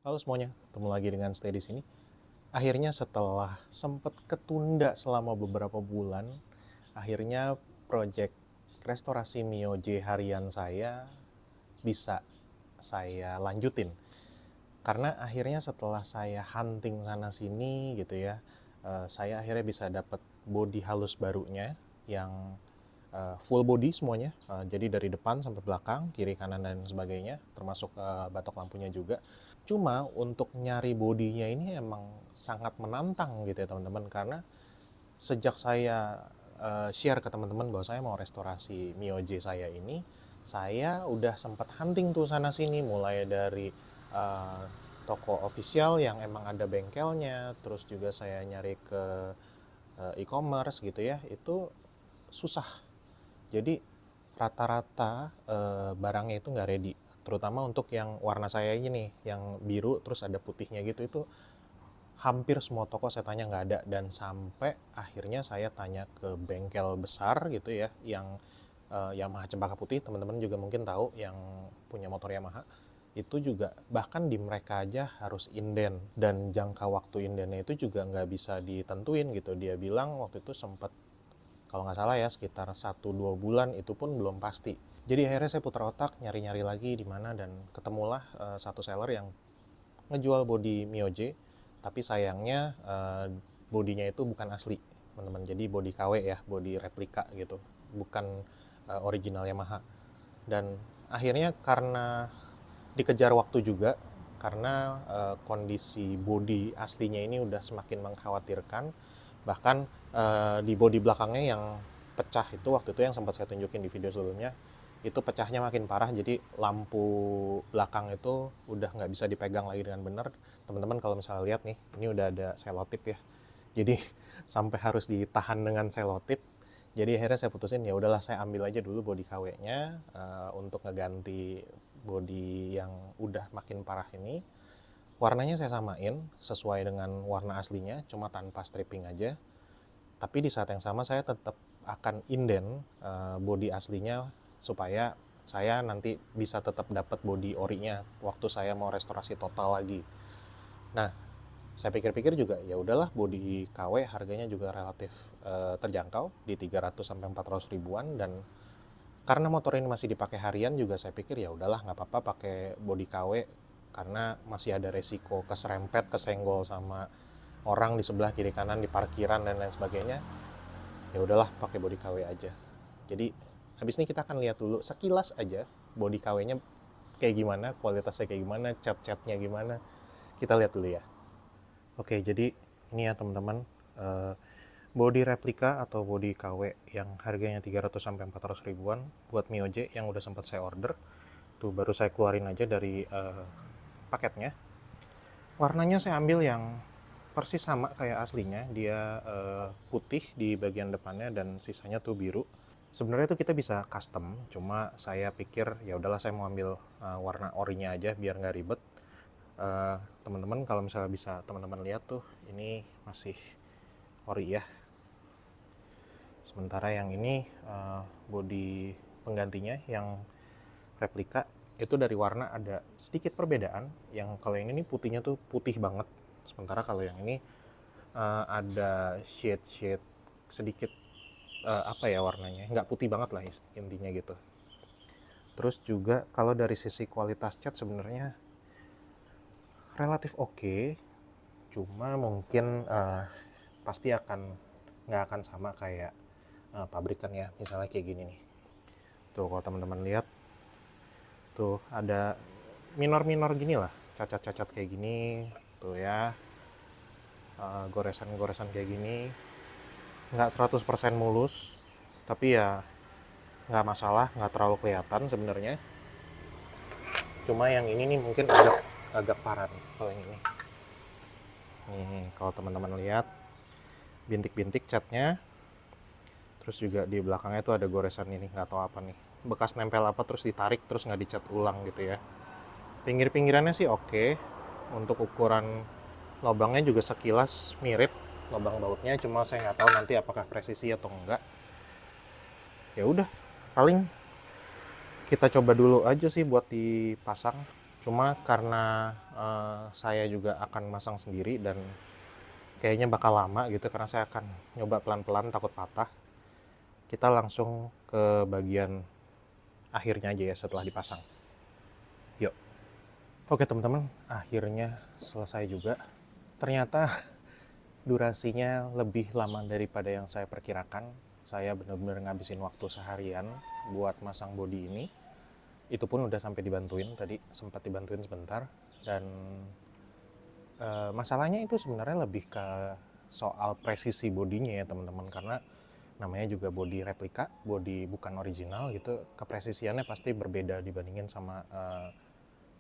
Halo semuanya, ketemu lagi dengan Stay di sini. Akhirnya setelah sempat ketunda selama beberapa bulan, akhirnya proyek restorasi Mio J harian saya bisa saya lanjutin. Karena akhirnya setelah saya hunting sana sini gitu ya, saya akhirnya bisa dapat body halus barunya yang full body semuanya. Jadi dari depan sampai belakang, kiri kanan dan sebagainya, termasuk batok lampunya juga. Cuma untuk nyari bodinya ini emang sangat menantang gitu ya teman-teman, karena sejak saya share ke teman-teman bahwa saya mau restorasi Mio J saya ini, saya udah sempat hunting tuh sana sini, mulai dari uh, toko official yang emang ada bengkelnya, terus juga saya nyari ke e-commerce gitu ya, itu susah. Jadi rata-rata barangnya itu nggak ready, terutama untuk yang warna saya ini nih, yang biru terus ada putihnya gitu. Itu hampir semua toko saya tanya nggak ada, dan sampai akhirnya saya tanya ke bengkel besar gitu ya, yang Yamaha Cempaka Putih, teman-teman juga mungkin tahu yang punya motor Yamaha. Itu juga bahkan di mereka aja harus inden, dan jangka waktu indennya itu juga nggak bisa ditentuin gitu. Dia bilang waktu itu sempat, kalau nggak salah ya, sekitar 1-2 bulan, itu pun belum pasti. Jadi akhirnya saya putar otak nyari-nyari lagi di mana, dan ketemulah satu seller yang ngejual body Mio J, tapi sayangnya bodinya itu bukan asli teman-teman. Jadi body KW ya, body replika gitu, bukan original Yamaha. Dan akhirnya karena dikejar waktu juga, karena kondisi body aslinya ini udah semakin mengkhawatirkan. Bahkan di body belakangnya yang pecah itu, waktu itu yang sempat saya tunjukin di video sebelumnya, itu pecahnya makin parah. Jadi lampu belakang itu udah nggak bisa dipegang lagi dengan benar. Teman-teman kalau misalnya lihat nih, ini udah ada selotip ya, jadi sampai harus ditahan dengan selotip. Jadi akhirnya saya putusin, ya udahlah saya ambil aja dulu body KW-nya untuk ngeganti body yang udah makin parah ini. Warnanya saya samain sesuai dengan warna aslinya, cuma tanpa stripping aja. Tapi di saat yang sama saya tetap akan inden body aslinya, supaya saya nanti bisa tetap dapat body orinya waktu saya mau restorasi total lagi. Nah, saya pikir-pikir juga ya udahlah, body KW harganya juga relatif terjangkau di 300 sampai 400 ribuan, dan karena motor ini masih dipakai harian juga, saya pikir ya udahlah nggak apa-apa pakai body KW, karena masih ada resiko keserempet, kesenggol sama orang di sebelah kiri kanan di parkiran dan lain sebagainya. Ya udahlah pakai body KW aja. Jadi habis ini kita akan lihat dulu sekilas aja body KW-nya kayak gimana, kualitasnya kayak gimana, cat-catnya gimana. Kita lihat dulu ya. Oke, jadi ini ya teman-teman, body replika atau body KW yang harganya 300 sampai 400 ribuan buat Mio J yang udah sempat saya order. Tuh baru saya keluarin aja dari paketnya. Warnanya saya ambil yang persis sama kayak aslinya, dia putih di bagian depannya dan sisanya tuh biru. Sebenarnya itu kita bisa custom, cuma saya pikir ya udahlah saya mau ambil warna orinya aja biar nggak ribet. Teman-teman kalau misalnya bisa teman-teman lihat tuh, ini masih ori ya. Sementara yang ini body penggantinya yang replika itu dari warna ada sedikit perbedaan. Yang kalau yang ini putihnya tuh putih banget, sementara kalau yang ini ada shade sedikit apa ya, warnanya nggak putih banget lah intinya gitu. Terus juga kalau dari sisi kualitas cat sebenarnya relatif oke, cuma mungkin pasti nggak akan sama kayak pabrikan ya. Misalnya kayak gini nih, tuh kalau teman-teman lihat tuh ada minor-minor gini lah, cacat-cacat kayak gini tuh ya, goresan-goresan kayak gini. Nggak 100% mulus, tapi ya nggak masalah, nggak terlalu kelihatan sebenarnya. Cuma yang ini nih mungkin agak parah nih kalau yang ini. Nih kalau teman-teman lihat bintik-bintik catnya, terus juga di belakangnya tuh ada goresan ini, nggak tahu apa nih, bekas nempel apa terus ditarik terus nggak dicat ulang gitu ya. Pinggir-pinggirannya sih oke. Untuk ukuran lubangnya juga sekilas mirip lubang bautnya, cuma saya nggak tahu nanti apakah presisi atau enggak. Ya udah, paling kita coba dulu aja sih buat dipasang. Cuma karena saya juga akan masang sendiri dan kayaknya bakal lama gitu karena saya akan nyoba pelan-pelan, takut patah. Kita langsung ke bagian akhirnya aja ya setelah dipasang. Yuk. Oke teman-teman, akhirnya selesai juga. Ternyata durasinya lebih lama daripada yang saya perkirakan. Saya benar-benar ngabisin waktu seharian buat masang bodi ini. Itu pun udah sampai dibantuin tadi, sempat dibantuin sebentar. Dan masalahnya itu sebenarnya lebih ke soal presisi bodinya ya teman-teman, karena namanya juga bodi replika, bodi bukan original gitu, kepresisiannya pasti berbeda dibandingin sama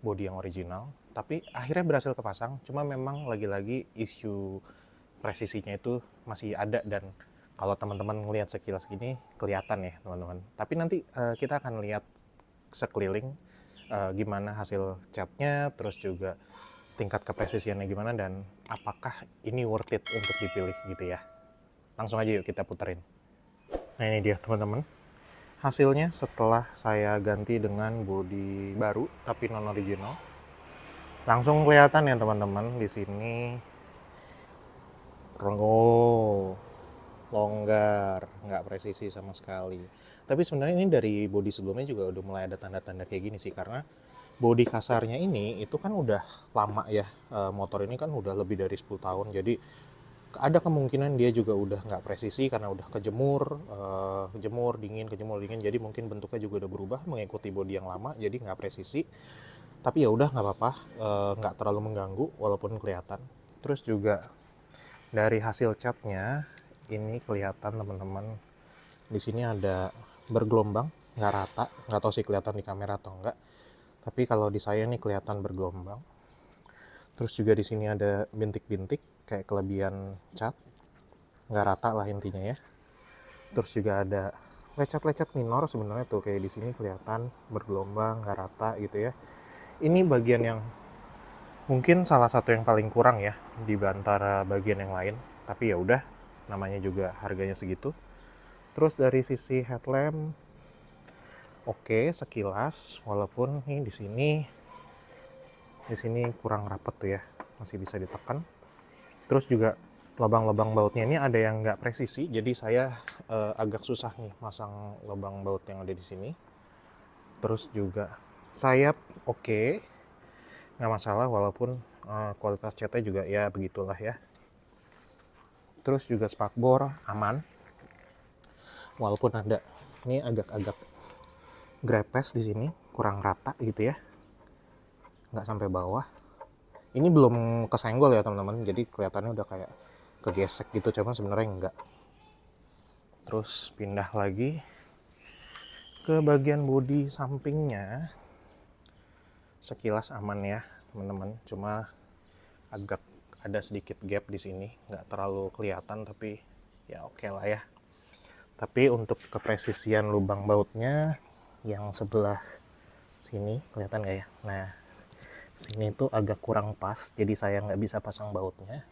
bodi yang original. Tapi akhirnya berhasil kepasang, cuma memang lagi-lagi isu presisinya itu masih ada, dan kalau teman-teman ngelihat sekilas gini kelihatan ya teman-teman. Tapi nanti kita akan lihat sekeliling gimana hasil catnya, terus juga tingkat kepresisiannya gimana, dan apakah ini worth it untuk dipilih gitu ya. Langsung aja yuk kita puterin. Nah ini dia teman-teman, hasilnya setelah saya ganti dengan bodi baru tapi non original. Langsung kelihatan ya teman-teman di sini. Longgar, nggak presisi sama sekali. Tapi sebenarnya ini dari bodi sebelumnya juga udah mulai ada tanda-tanda kayak gini sih, karena bodi kasarnya ini itu kan udah lama ya, motor ini kan udah lebih dari 10 tahun, jadi ada kemungkinan dia juga udah nggak presisi karena udah kejemur, kejemur dingin, jadi mungkin bentuknya juga udah berubah mengikuti bodi yang lama, jadi nggak presisi. Tapi ya udah nggak apa-apa, nggak terlalu mengganggu walaupun kelihatan. Terus juga dari hasil catnya ini kelihatan teman-teman, di sini ada bergelombang, nggak rata, nggak tahu sih kelihatan di kamera atau enggak. Tapi kalau di saya nih kelihatan bergelombang. Terus juga di sini ada bintik-bintik kayak kelebihan cat, nggak rata lah intinya ya. Terus juga ada lecet-lecet minor sebenarnya tuh, kayak di sini kelihatan bergelombang, nggak rata gitu ya. Ini bagian yang mungkin salah satu yang paling kurang ya di antara bagian yang lain. Tapi ya udah, namanya juga harganya segitu. Terus dari sisi headlamp, oke sekilas, walaupun nih di sini kurang rapet tuh ya, masih bisa ditekan. Terus juga lubang-lubang bautnya ini ada yang nggak presisi, jadi saya agak susah nih masang lubang baut yang ada di sini. Terus juga sayap oke, nggak masalah, walaupun kualitas catnya juga ya begitulah ya. Terus juga spakbor aman, walaupun ada ini agak-agak grepes di sini, kurang rata gitu ya, nggak sampai bawah. Ini belum kesenggol ya teman-teman, jadi kelihatannya udah kayak kegesek gitu, cuma sebenarnya enggak. Terus pindah lagi ke bagian bodi sampingnya, sekilas aman ya teman-teman, cuma agak ada sedikit gap di sini, nggak terlalu kelihatan tapi ya oke lah ya. Tapi untuk kepresisian lubang bautnya yang sebelah sini kelihatan nggak ya? Nah sini tuh agak kurang pas, jadi saya nggak bisa pasang bautnya.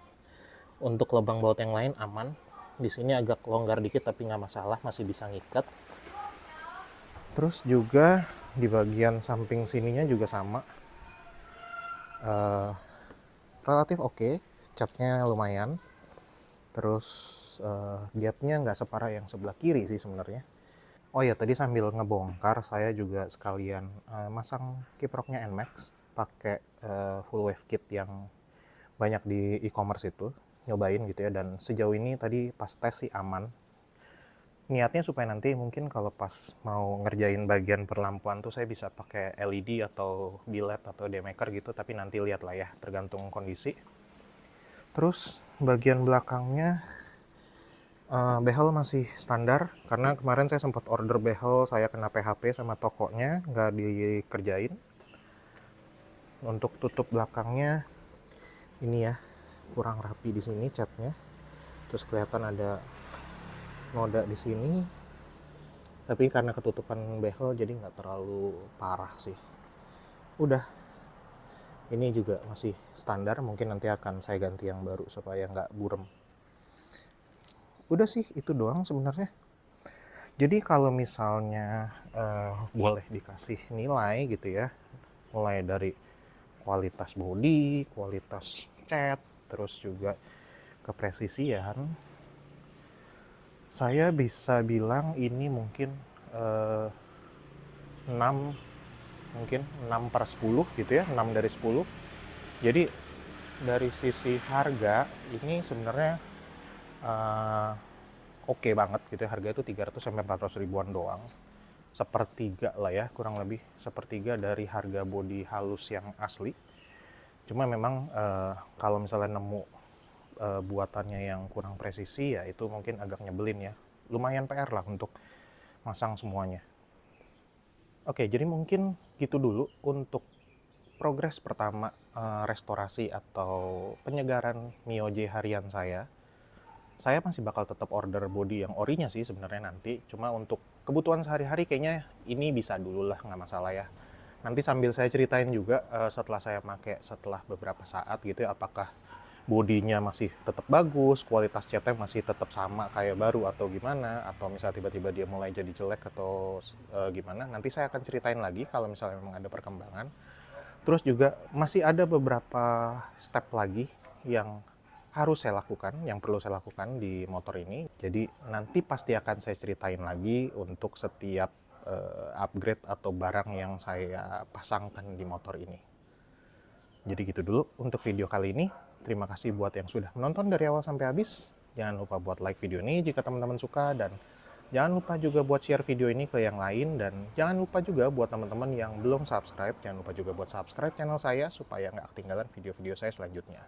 Untuk lubang baut yang lain aman, di sini agak longgar dikit tapi nggak masalah, masih bisa ngikat. Terus juga di bagian samping sininya juga sama, relatif oke, catnya lumayan. Terus gapnya nggak separah yang sebelah kiri sih sebenarnya. Oh ya, tadi sambil ngebongkar saya juga sekalian masang kiproknya NMAX pakai full wave kit yang banyak di e-commerce itu, nyobain gitu ya, dan sejauh ini tadi pas tes sih aman. Niatnya supaya nanti mungkin kalau pas mau ngerjain bagian perlampuan tuh saya bisa pakai LED atau biled atau demaker gitu, tapi nanti lihat lah ya, tergantung kondisi. Terus bagian belakangnya behel masih standar, karena kemarin saya sempat order behel, saya kena PHP sama tokonya, nggak dikerjain. Untuk tutup belakangnya ini ya, kurang rapi di sini catnya. Terus kelihatan ada noda di sini. Tapi karena ketutupan behel jadi nggak terlalu parah sih. Udah. Ini juga masih standar, mungkin nanti akan saya ganti yang baru supaya nggak burem. Udah sih itu doang sebenarnya. Jadi kalau misalnya boleh dikasih nilai gitu ya, mulai dari kualitas bodi, kualitas cat, terus juga kepresisian, saya bisa bilang ini mungkin 6, mungkin 6/10 gitu ya, 6 dari 10. Jadi dari sisi harga ini sebenarnya oke banget gitu ya, harga itu 300 sampai 400 ribuan doang. Sepertiga lah ya, kurang lebih sepertiga dari harga bodi halus yang asli. Cuma memang kalau misalnya nemu buatannya yang kurang presisi ya itu mungkin agak nyebelin ya. Lumayan PR lah untuk masang semuanya. Oke, jadi mungkin gitu dulu untuk progres pertama restorasi atau penyegaran Mio J harian saya. Saya masih bakal tetap order body yang orinya sih sebenarnya nanti. Cuma untuk kebutuhan sehari-hari kayaknya ini bisa dulu lah, nggak masalah ya. Nanti sambil saya ceritain juga setelah saya pakai setelah beberapa saat gitu ya, apakah bodinya masih tetap bagus, kualitas catnya masih tetap sama kayak baru atau gimana, atau misalnya tiba-tiba dia mulai jadi jelek atau gimana. Nanti saya akan ceritain lagi kalau misalnya memang ada perkembangan. Terus juga masih ada beberapa step lagi yang harus saya lakukan, yang perlu saya lakukan di motor ini. Jadi nanti pasti akan saya ceritain lagi untuk setiap upgrade atau barang yang saya pasangkan di motor ini. Jadi gitu dulu untuk video kali ini. Terima kasih buat yang sudah menonton dari awal sampai habis. Jangan lupa buat like video ini jika teman-teman suka, dan jangan lupa juga buat share video ini ke yang lain, dan jangan lupa juga buat teman-teman yang belum subscribe, jangan lupa juga buat subscribe channel saya supaya nggak ketinggalan video-video saya selanjutnya.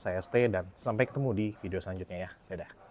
Saya Stay dan sampai ketemu di video selanjutnya ya. Dadah.